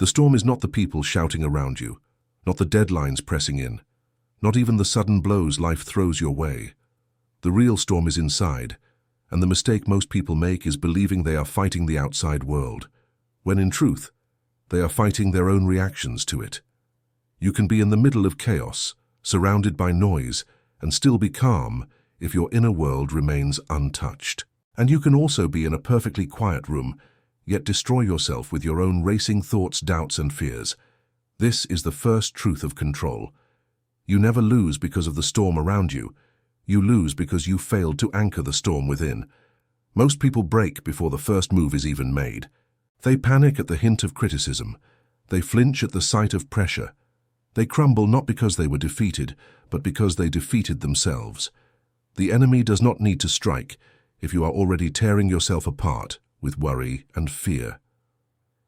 The storm is not the people shouting around you, not the deadlines pressing in, not even the sudden blows life throws your way. The real storm is inside, and the mistake most people make is believing they are fighting the outside world, when in truth, they are fighting their own reactions to it. You can be in the middle of chaos, surrounded by noise, and still be calm if your inner world remains untouched. And you can also be in a perfectly quiet room, yet destroy yourself with your own racing thoughts, doubts, and fears. This is the first truth of control. You never lose because of the storm around you. You lose because you failed to anchor the storm within. Most people break before the first move is even made. They panic at the hint of criticism. They flinch at the sight of pressure. They crumble not because they were defeated, but because they defeated themselves. The enemy does not need to strike if you are already tearing yourself apart with worry and fear.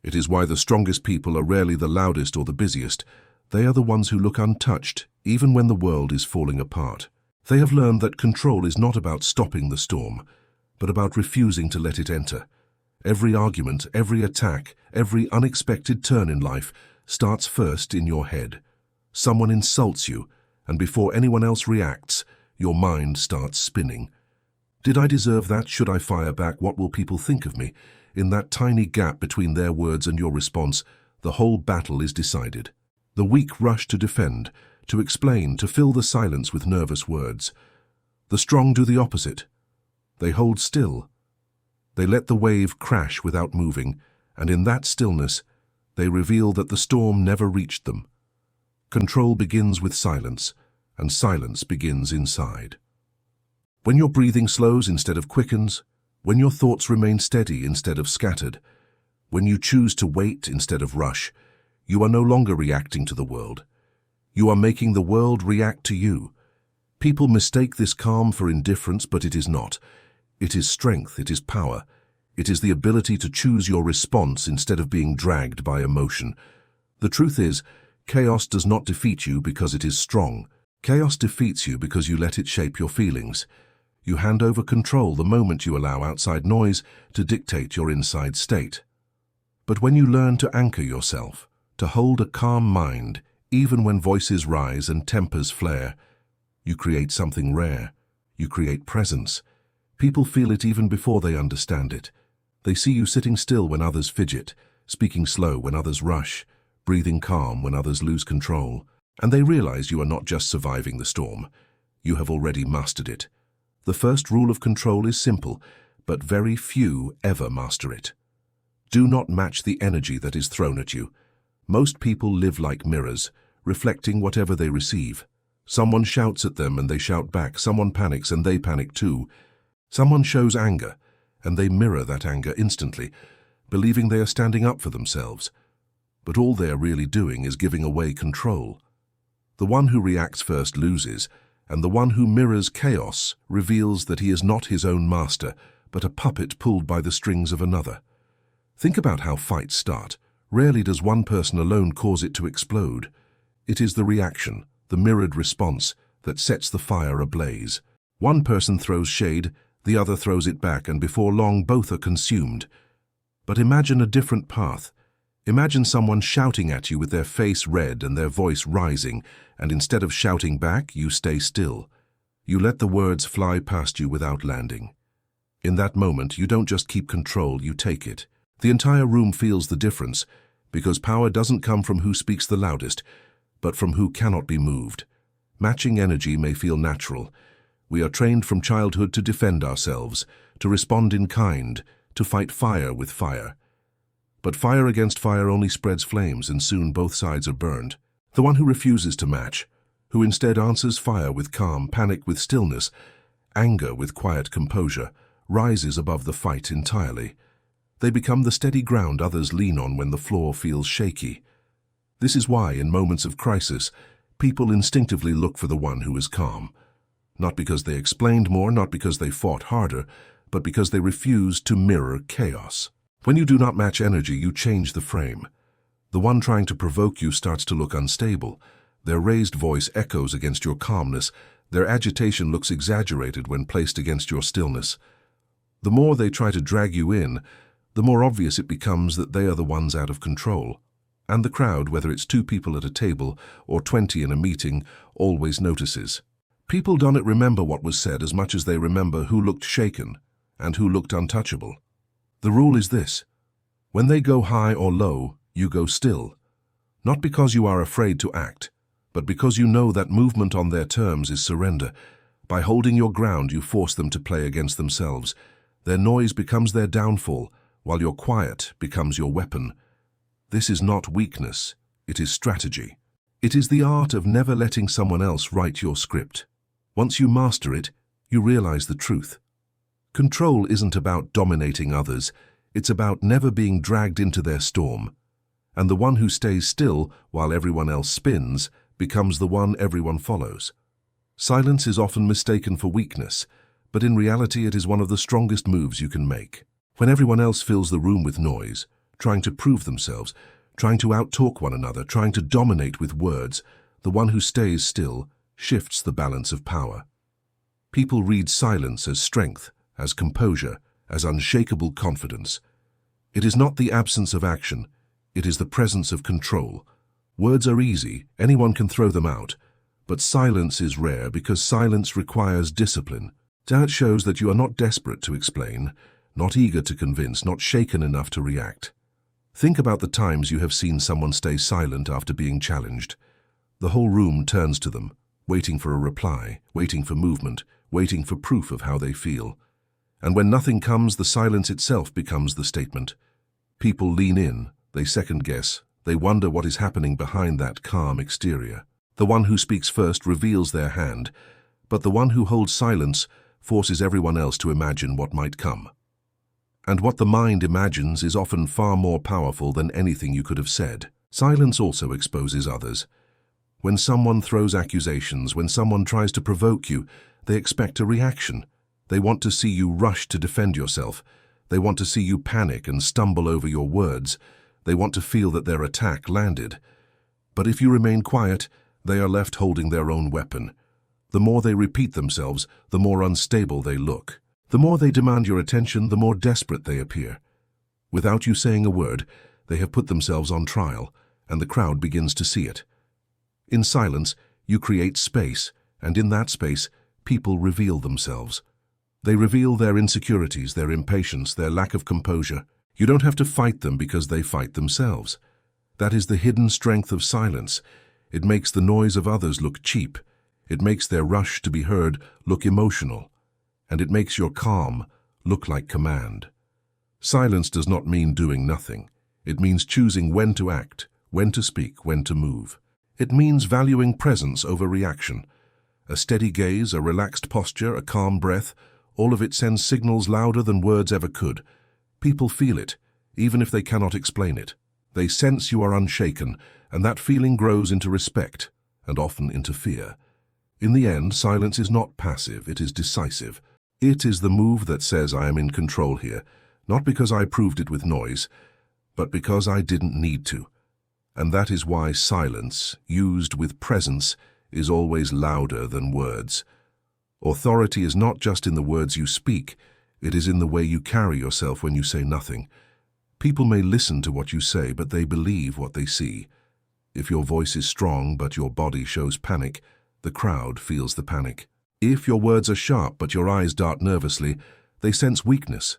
It is why the strongest people are rarely the loudest or the busiest. They are the ones who look untouched, even when the world is falling apart. They have learned that control is not about stopping the storm, but about refusing to let it enter. Every argument, every attack, every unexpected turn in life starts first in your head. Someone insults you, and before anyone else reacts, your mind starts spinning. Did I deserve that? Should I fire back? What will people think of me? In that tiny gap between their words and your response, the whole battle is decided. The weak rush to defend, to explain, to fill the silence with nervous words. The strong do the opposite. They hold still. They let the wave crash without moving, and in that stillness, they reveal that the storm never reached them. Control begins with silence, and silence begins inside. When your breathing slows instead of quickens, when your thoughts remain steady instead of scattered, when you choose to wait instead of rush, you are no longer reacting to the world. You are making the world react to you. People mistake this calm for indifference, but it is not. It is strength, it is power. It is the ability to choose your response instead of being dragged by emotion. The truth is, chaos does not defeat you because it is strong. Chaos defeats you because you let it shape your feelings. You hand over control the moment you allow outside noise to dictate your inside state. But when you learn to anchor yourself, to hold a calm mind, even when voices rise and tempers flare, you create something rare. You create presence. People feel it even before they understand it. They see you sitting still when others fidget, speaking slow when others rush, breathing calm when others lose control. And they realize you are not just surviving the storm. You have already mastered it. The first rule of control is simple, but very few ever master it. Do not match the energy that is thrown at you. Most people live like mirrors, reflecting whatever they receive. Someone shouts at them and they shout back. Someone panics and they panic too. Someone shows anger and they mirror that anger instantly, believing they are standing up for themselves. But all they are really doing is giving away control. The one who reacts first loses, and the one who mirrors chaos reveals that he is not his own master, but a puppet pulled by the strings of another. Think about how fights start. Rarely does one person alone cause it to explode. It is the reaction, the mirrored response, that sets the fire ablaze. One person throws shade, the other throws it back, and before long both are consumed. But imagine a different path. Imagine someone shouting at you with their face red and their voice rising, and instead of shouting back, you stay still. You let the words fly past you without landing. In that moment, you don't just keep control, you take it. The entire room feels the difference, because power doesn't come from who speaks the loudest, but from who cannot be moved. Matching energy may feel natural. We are trained from childhood to defend ourselves, to respond in kind, to fight fire with fire. But fire against fire only spreads flames, and soon both sides are burned. The one who refuses to match, who instead answers fire with calm, panic with stillness, anger with quiet composure, rises above the fight entirely. They become the steady ground others lean on when the floor feels shaky. This is why, in moments of crisis, people instinctively look for the one who is calm. Not because they explained more, not because they fought harder, but because they refused to mirror chaos. When you do not match energy, you change the frame. The one trying to provoke you starts to look unstable. Their raised voice echoes against your calmness. Their agitation looks exaggerated when placed against your stillness. The more they try to drag you in, the more obvious it becomes that they are the ones out of control. And the crowd, whether it's 2 people at a table or 20 in a meeting, always notices. People don't remember what was said as much as they remember who looked shaken and who looked untouchable. The rule is this: when they go high or low, you go still. Not because you are afraid to act, but because you know that movement on their terms is surrender. By holding your ground, you force them to play against themselves. Their noise becomes their downfall, while your quiet becomes your weapon. This is not weakness, it is strategy. It is the art of never letting someone else write your script. Once you master it, you realize the truth. Control isn't about dominating others, it's about never being dragged into their storm. And the one who stays still while everyone else spins becomes the one everyone follows. Silence is often mistaken for weakness, but in reality it is one of the strongest moves you can make. When everyone else fills the room with noise, trying to prove themselves, trying to outtalk one another, trying to dominate with words, the one who stays still shifts the balance of power. People read silence as strength, as composure, as unshakable confidence. It is not the absence of action, it is the presence of control. Words are easy, anyone can throw them out, but silence is rare because silence requires discipline. That shows that you are not desperate to explain, not eager to convince, not shaken enough to react. Think about the times you have seen someone stay silent after being challenged. The whole room turns to them, waiting for a reply, waiting for movement, waiting for proof of how they feel. And when nothing comes, the silence itself becomes the statement. People lean in, they second-guess, they wonder what is happening behind that calm exterior. The one who speaks first reveals their hand, but the one who holds silence forces everyone else to imagine what might come. And what the mind imagines is often far more powerful than anything you could have said. Silence also exposes others. When someone throws accusations, when someone tries to provoke you, they expect a reaction. They want to see you rush to defend yourself. They want to see you panic and stumble over your words. They want to feel that their attack landed. But if you remain quiet, they are left holding their own weapon. The more they repeat themselves, the more unstable they look. The more they demand your attention, the more desperate they appear. Without you saying a word, they have put themselves on trial, and the crowd begins to see it. In silence, you create space, and in that space, people reveal themselves. They reveal their insecurities, their impatience, their lack of composure. You don't have to fight them because they fight themselves. That is the hidden strength of silence. It makes the noise of others look cheap. It makes their rush to be heard look emotional. And it makes your calm look like command. Silence does not mean doing nothing. It means choosing when to act, when to speak, when to move. It means valuing presence over reaction. A steady gaze, a relaxed posture, a calm breath, all of it sends signals louder than words ever could. People feel it, even if they cannot explain it. They sense you are unshaken, and that feeling grows into respect, and often into fear. In the end, silence is not passive, it is decisive. It is the move that says I am in control here, not because I proved it with noise, but because I didn't need to. And that is why silence, used with presence, is always louder than words. Authority is not just in the words you speak, it is in the way you carry yourself when you say nothing. People may listen to what you say, but they believe what they see. If your voice is strong but your body shows panic, the crowd feels the panic. If your words are sharp but your eyes dart nervously, they sense weakness.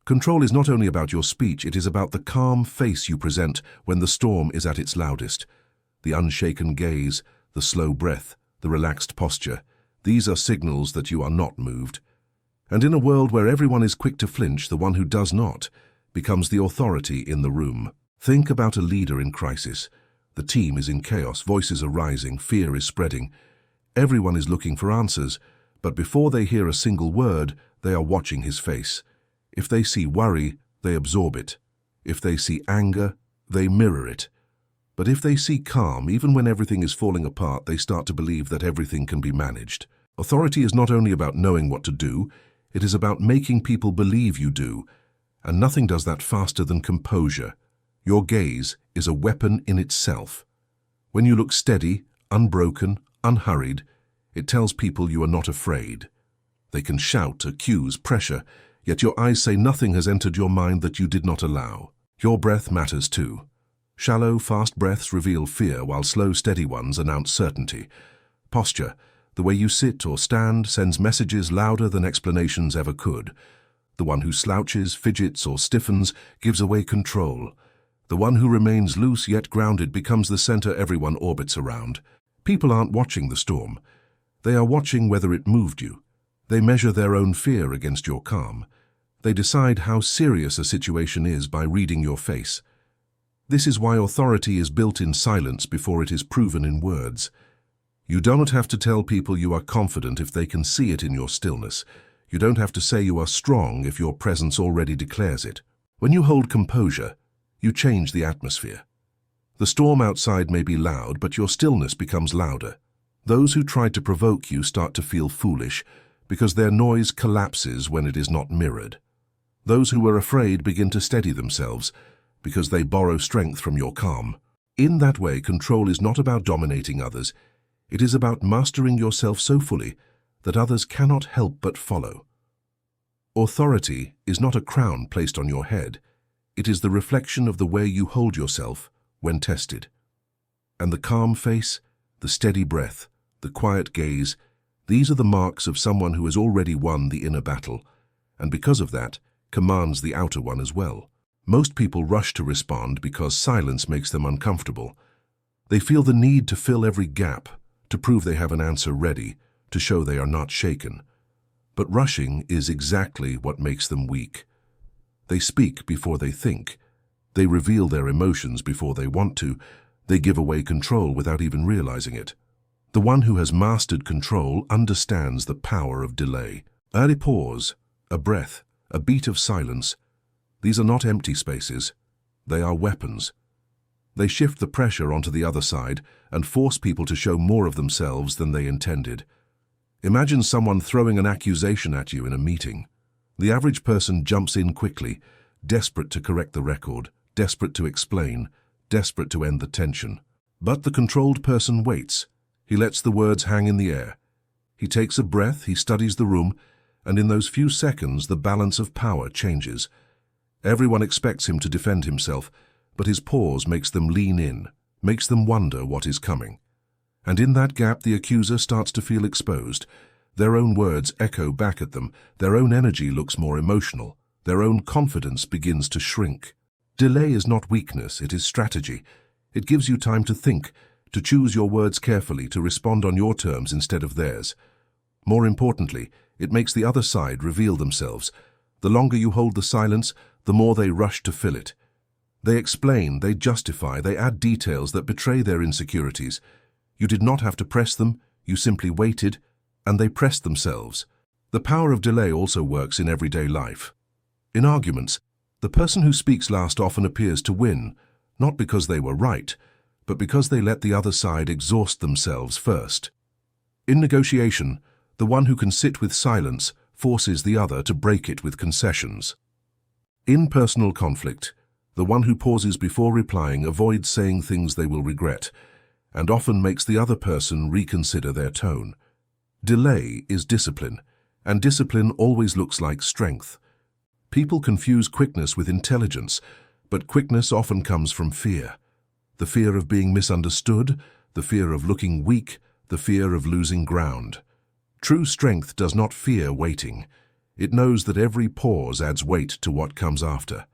Control is not only about your speech, it is about the calm face you present when the storm is at its loudest. The unshaken gaze, the slow breath, the relaxed posture, these are signals that you are not moved. And in a world where everyone is quick to flinch, the one who does not becomes the authority in the room. Think about a leader in crisis. The team is in chaos, voices are rising, fear is spreading. Everyone is looking for answers, but before they hear a single word, they are watching his face. If they see worry, they absorb it. If they see anger, they mirror it. But if they see calm, even when everything is falling apart, they start to believe that everything can be managed. Authority is not only about knowing what to do, it is about making people believe you do. And nothing does that faster than composure. Your gaze is a weapon in itself. When you look steady, unbroken, unhurried, it tells people you are not afraid. They can shout, accuse, pressure, yet your eyes say nothing has entered your mind that you did not allow. Your breath matters too. Shallow, fast breaths reveal fear, while slow, steady ones announce certainty. Posture, the way you sit or stand, sends messages louder than explanations ever could. The one who slouches, fidgets, or stiffens gives away control. The one who remains loose yet grounded becomes the center everyone orbits around. People aren't watching the storm. They are watching whether it moved you. They measure their own fear against your calm. They decide how serious a situation is by reading your face. This is why authority is built in silence before it is proven in words. You don't have to tell people you are confident if they can see it in your stillness. You don't have to say you are strong if your presence already declares it. When you hold composure, you change the atmosphere. The storm outside may be loud, but your stillness becomes louder. Those who try to provoke you start to feel foolish because their noise collapses when it is not mirrored. Those who are afraid begin to steady themselves because they borrow strength from your calm. In that way, control is not about dominating others. It is about mastering yourself so fully that others cannot help but follow. Authority is not a crown placed on your head. It is the reflection of the way you hold yourself when tested. And the calm face, the steady breath, the quiet gaze, these are the marks of someone who has already won the inner battle, and because of that, commands the outer one as well. Most people rush to respond because silence makes them uncomfortable. They feel the need to fill every gap, to prove they have an answer ready, to show they are not shaken. But rushing is exactly what makes them weak. They speak before they think. They reveal their emotions before they want to. They give away control without even realizing it. The one who has mastered control understands the power of delay. Early pause, a breath, a beat of silence. These are not empty spaces. They are weapons. They shift the pressure onto the other side and force people to show more of themselves than they intended. Imagine someone throwing an accusation at you in a meeting. The average person jumps in quickly, desperate to correct the record, desperate to explain, desperate to end the tension. But the controlled person waits. He lets the words hang in the air. He takes a breath, he studies the room, and in those few seconds the balance of power changes. Everyone expects him to defend himself, but his pause makes them lean in, makes them wonder what is coming. And in that gap the accuser starts to feel exposed. Their own words echo back at them, their own energy looks more emotional, their own confidence begins to shrink. Delay is not weakness, it is strategy. It gives you time to think, to choose your words carefully, to respond on your terms instead of theirs. More importantly, it makes the other side reveal themselves. The longer you hold the silence, the more they rush to fill it. They explain, they justify, they add details that betray their insecurities. You did not have to press them, you simply waited, and they pressed themselves. The power of delay also works in everyday life. In arguments, the person who speaks last often appears to win, not because they were right, but because they let the other side exhaust themselves first. In negotiation, the one who can sit with silence forces the other to break it with concessions. In personal conflict, the one who pauses before replying avoids saying things they will regret, and often makes the other person reconsider their tone. Delay is discipline, and discipline always looks like strength. People confuse quickness with intelligence, but quickness often comes from fear. The fear of being misunderstood, the fear of looking weak, the fear of losing ground. True strength does not fear waiting. It knows that every pause adds weight to what comes after.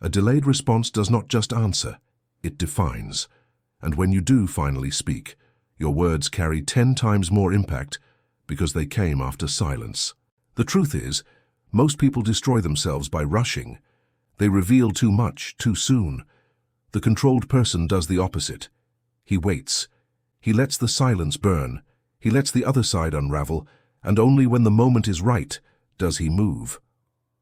A delayed response does not just answer, it defines. And when you do finally speak, your words carry 10 times more impact because they came after silence. The truth is, most people destroy themselves by rushing. They reveal too much, too soon. The controlled person does the opposite. He waits. He lets the silence burn. He lets the other side unravel, and only when the moment is right does he move.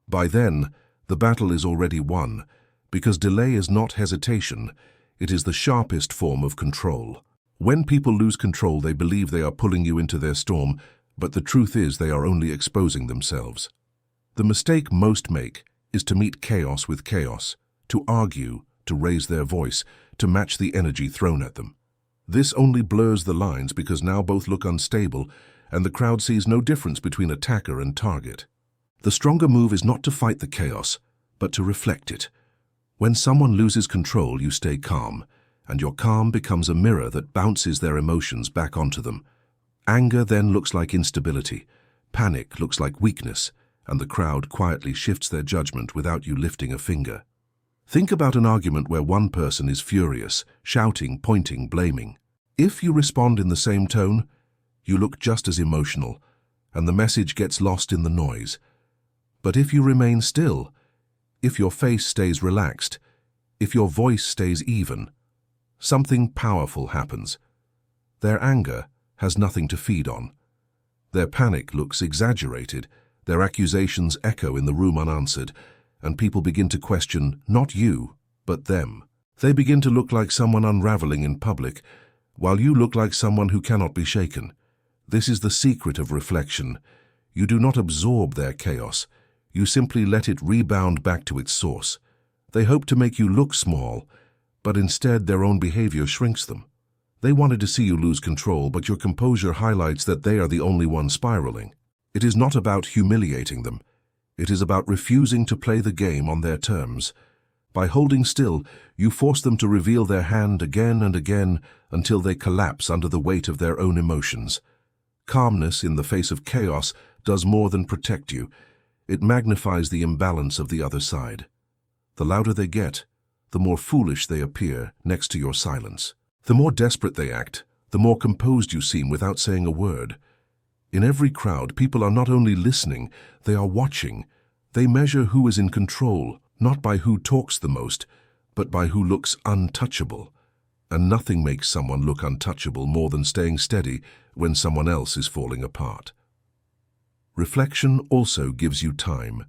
By then, the battle is already won, because delay is not hesitation, it is the sharpest form of control. When people lose control, they believe they are pulling you into their storm, but the truth is they are only exposing themselves. The mistake most make is to meet chaos with chaos, to argue, to raise their voice, to match the energy thrown at them. This only blurs the lines because now both look unstable, and the crowd sees no difference between attacker and target. The stronger move is not to fight the chaos, but to reflect it. When someone loses control, you stay calm, and your calm becomes a mirror that bounces their emotions back onto them. Anger then looks like instability, panic looks like weakness, and the crowd quietly shifts their judgment without you lifting a finger. Think about an argument where one person is furious, shouting, pointing, blaming. If you respond in the same tone, you look just as emotional, and the message gets lost in the noise. But if you remain still, if your face stays relaxed, if your voice stays even, something powerful happens. Their anger has nothing to feed on. Their panic looks exaggerated, their accusations echo in the room unanswered, and people begin to question not you, but them. They begin to look like someone unraveling in public, while you look like someone who cannot be shaken. This is the secret of reflection. You do not absorb their chaos. You simply let it rebound back to its source. They hope to make you look small, but instead their own behavior shrinks them. They wanted to see you lose control, but your composure highlights that they are the only one spiraling. It is not about humiliating them. It is about refusing to play the game on their terms. By holding still, you force them to reveal their hand again and again until they collapse under the weight of their own emotions. Calmness in the face of chaos does more than protect you. It magnifies the imbalance of the other side. The louder they get, the more foolish they appear next to your silence. The more desperate they act, the more composed you seem without saying a word. In every crowd, people are not only listening, they are watching. They measure who is in control, not by who talks the most, but by who looks untouchable. And nothing makes someone look untouchable more than staying steady when someone else is falling apart. Reflection also gives you time.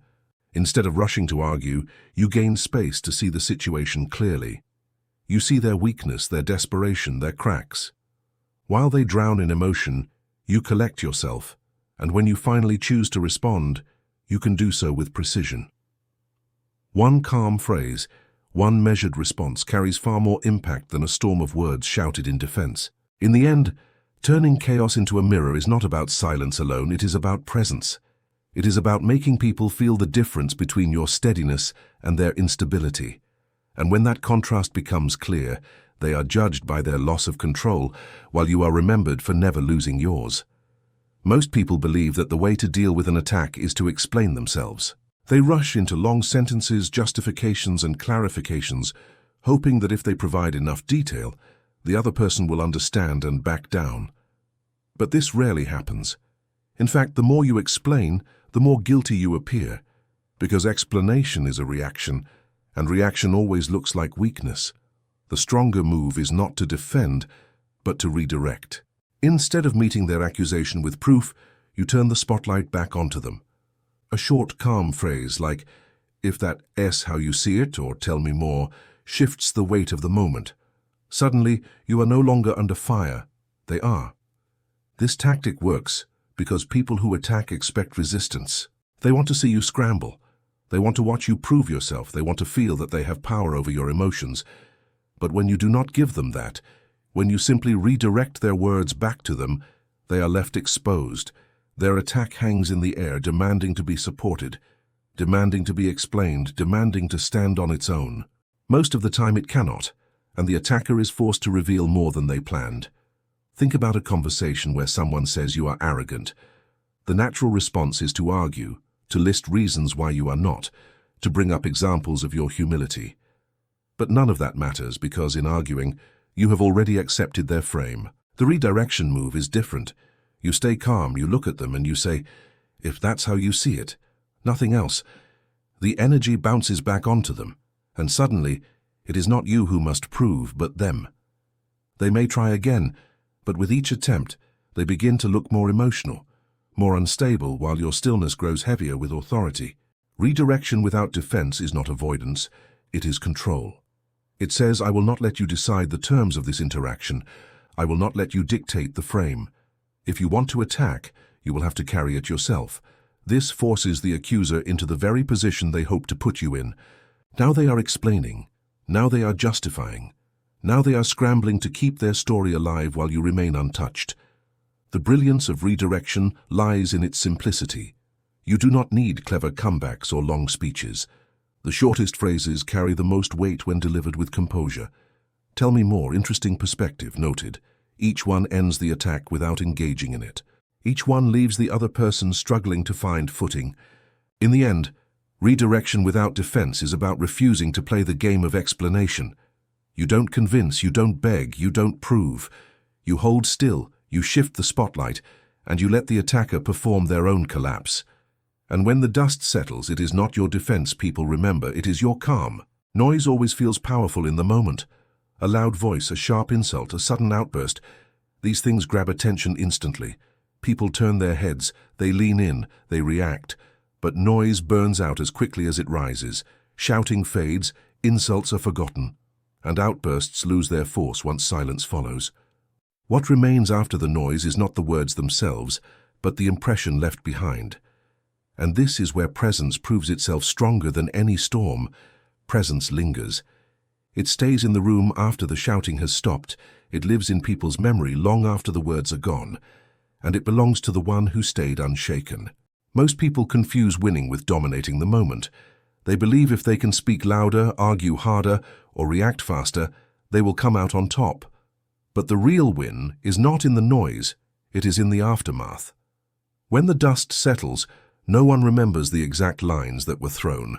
Instead of rushing to argue, you gain space to see the situation clearly. You see their weakness, their desperation, their cracks. While they drown in emotion, you collect yourself, and when you finally choose to respond, you can do so with precision. One calm phrase, one measured response carries far more impact than a storm of words shouted in defense. In the end, turning chaos into a mirror is not about silence alone, it is about presence. It is about making people feel the difference between your steadiness and their instability. And when that contrast becomes clear, they are judged by their loss of control, while you are remembered for never losing yours. Most people believe that the way to deal with an attack is to explain themselves. They rush into long sentences, justifications, and clarifications, hoping that if they provide enough detail, the other person will understand and back down. But this rarely happens. In fact, the more you explain, the more guilty you appear, because explanation is a reaction, and reaction always looks like weakness. The stronger move is not to defend, but to redirect. Instead of meeting their accusation with proof, you turn the spotlight back onto them. A short, calm phrase like, "If that's how you see it," or "Tell me more," shifts the weight of the moment. Suddenly, you are no longer under fire. They are. This tactic works because people who attack expect resistance. They want to see you scramble. They want to watch you prove yourself. They want to feel that they have power over your emotions. But when you do not give them that, when you simply redirect their words back to them, they are left exposed. Their attack hangs in the air, demanding to be supported, demanding to be explained, demanding to stand on its own. Most of the time it cannot, and the attacker is forced to reveal more than they planned. Think about a conversation where someone says you are arrogant. The natural response is to argue, to list reasons why you are not, to bring up examples of your humility. But none of that matters because in arguing, you have already accepted their frame. The redirection move is different. You stay calm, you look at them and you say, "If that's how you see it, nothing else." The energy bounces back onto them, and suddenly, it is not you who must prove, but them. They may try again, but with each attempt, they begin to look more emotional, more unstable, while your stillness grows heavier with authority. Redirection without defense is not avoidance, it is control. It says, "I will not let you decide the terms of this interaction. I will not let you dictate the frame. If you want to attack, you will have to carry it yourself." This forces the accuser into the very position they hope to put you in. Now they are explaining. Now they are justifying. Now they are scrambling to keep their story alive while you remain untouched. The brilliance of redirection lies in its simplicity. You do not need clever comebacks or long speeches. The shortest phrases carry the most weight when delivered with composure. Tell me more. Interesting perspective. Noted. Each one ends the attack without engaging in it. Each one leaves the other person struggling to find footing. In the end, redirection without defense is about refusing to play the game of explanation. You don't convince, you don't beg, you don't prove. You hold still, you shift the spotlight, and you let the attacker perform their own collapse. And when the dust settles, it is not your defense people remember, it is your calm. Noise always feels powerful in the moment. A loud voice, a sharp insult, a sudden outburst. These things grab attention instantly. People turn their heads, they lean in, they react. But noise burns out as quickly as it rises. Shouting fades, insults are forgotten, and outbursts lose their force once silence follows. What remains after the noise is not the words themselves, but the impression left behind. And this is where presence proves itself stronger than any storm. Presence lingers. It stays in the room after the shouting has stopped. It lives in people's memory long after the words are gone. And it belongs to the one who stayed unshaken. Most people confuse winning with dominating the moment. They believe if they can speak louder, argue harder, or react faster, they will come out on top. But the real win is not in the noise, it is in the aftermath. When the dust settles, no one remembers the exact lines that were thrown.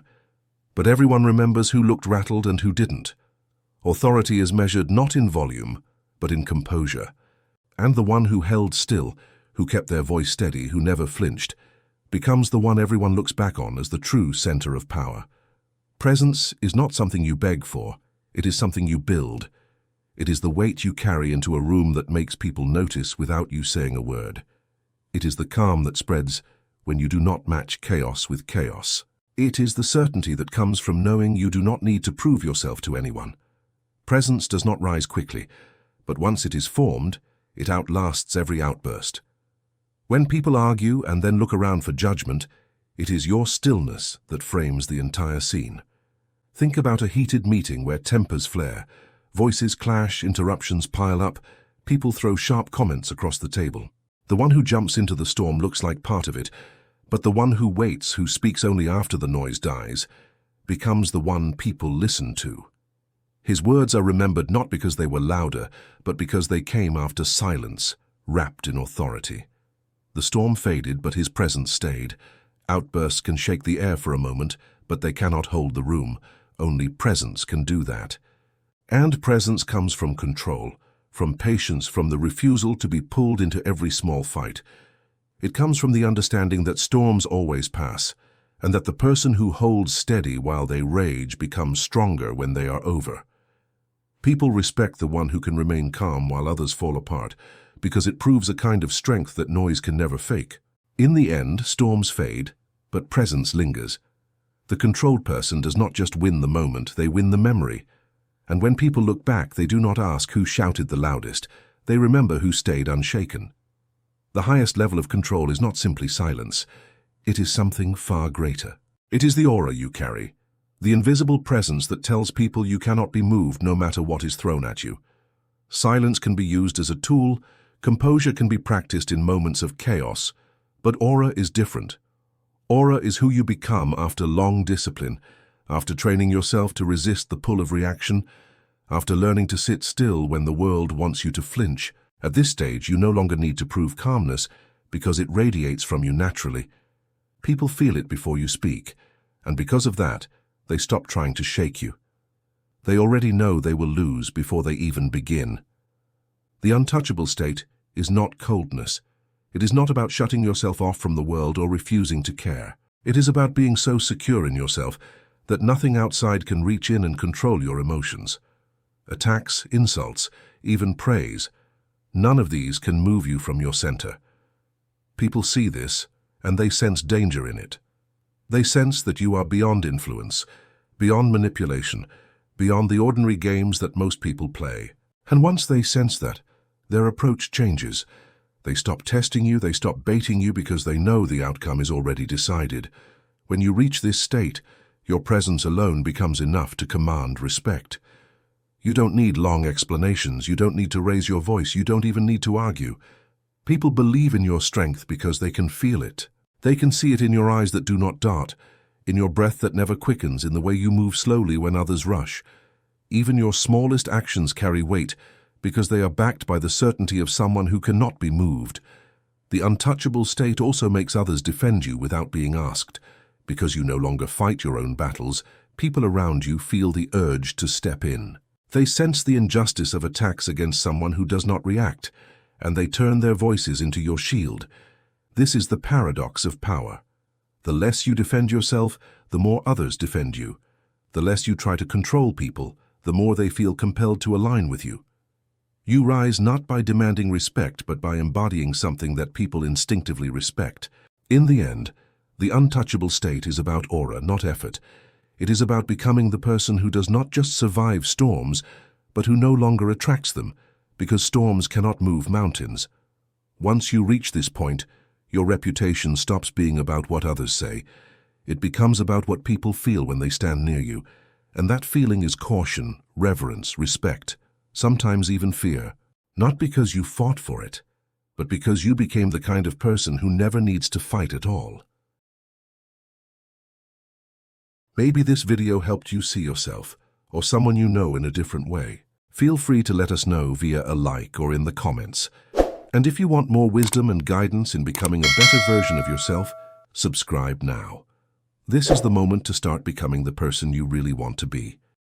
But everyone remembers who looked rattled and who didn't. Authority is measured not in volume, but in composure. And the one who held still, who kept their voice steady, who never flinched, becomes the one everyone looks back on as the true center of power. Presence is not something you beg for, it is something you build. It is the weight you carry into a room that makes people notice without you saying a word. It is the calm that spreads when you do not match chaos with chaos. It is the certainty that comes from knowing you do not need to prove yourself to anyone. Presence does not rise quickly, but once it is formed, it outlasts every outburst. When people argue and then look around for judgment, it is your stillness that frames the entire scene. Think about a heated meeting where tempers flare, voices clash, interruptions pile up, people throw sharp comments across the table. The one who jumps into the storm looks like part of it, but the one who waits, who speaks only after the noise dies, becomes the one people listen to. His words are remembered not because they were louder, but because they came after silence, wrapped in authority. The storm faded, but his presence stayed. Outbursts can shake the air for a moment, but they cannot hold the room. Only presence can do that. And presence comes from control, from patience, from the refusal to be pulled into every small fight. It comes from the understanding that storms always pass, and that the person who holds steady while they rage becomes stronger when they are over. People respect the one who can remain calm while others fall apart, because it proves a kind of strength that noise can never fake. In the end, storms fade, but presence lingers. The controlled person does not just win the moment, they win the memory. And when people look back, they do not ask who shouted the loudest, they remember who stayed unshaken. The highest level of control is not simply silence, it is something far greater. It is the aura you carry, the invisible presence that tells people you cannot be moved no matter what is thrown at you. Silence can be used as a tool, composure can be practiced in moments of chaos, but aura is different. Aura is who you become after long discipline, after training yourself to resist the pull of reaction, after learning to sit still when the world wants you to flinch. At this stage, you no longer need to prove calmness because it radiates from you naturally. People feel it before you speak, and because of that, they stop trying to shake you. They already know they will lose before they even begin. The untouchable state is not coldness. It is not about shutting yourself off from the world or refusing to care. It is about being so secure in yourself that nothing outside can reach in and control your emotions. Attacks, insults, even praise, none of these can move you from your center. People see this, and they sense danger in it. They sense that you are beyond influence, beyond manipulation, beyond the ordinary games that most people play. And once they sense that, their approach changes. They stop testing you, they stop baiting you because they know the outcome is already decided. When you reach this state, your presence alone becomes enough to command respect. You don't need long explanations, you don't need to raise your voice, you don't even need to argue. People believe in your strength because they can feel it. They can see it in your eyes that do not dart, in your breath that never quickens, in the way you move slowly when others rush. Even your smallest actions carry weight because they are backed by the certainty of someone who cannot be moved. The untouchable state also makes others defend you without being asked. Because you no longer fight your own battles, people around you feel the urge to step in. They sense the injustice of attacks against someone who does not react, and they turn their voices into your shield. This is the paradox of power. The less you defend yourself, the more others defend you. The less you try to control people, the more they feel compelled to align with you. You rise not by demanding respect, but by embodying something that people instinctively respect. In the end, the untouchable state is about aura, not effort. It is about becoming the person who does not just survive storms, but who no longer attracts them, because storms cannot move mountains. Once you reach this point, your reputation stops being about what others say. It becomes about what people feel when they stand near you, and that feeling is caution, reverence, respect, sometimes even fear. Not because you fought for it, but because you became the kind of person who never needs to fight at all. Maybe this video helped you see yourself, or someone you know, in a different way. Feel free to let us know via a like or in the comments. And if you want more wisdom and guidance in becoming a better version of yourself, subscribe now. This is the moment to start becoming the person you really want to be.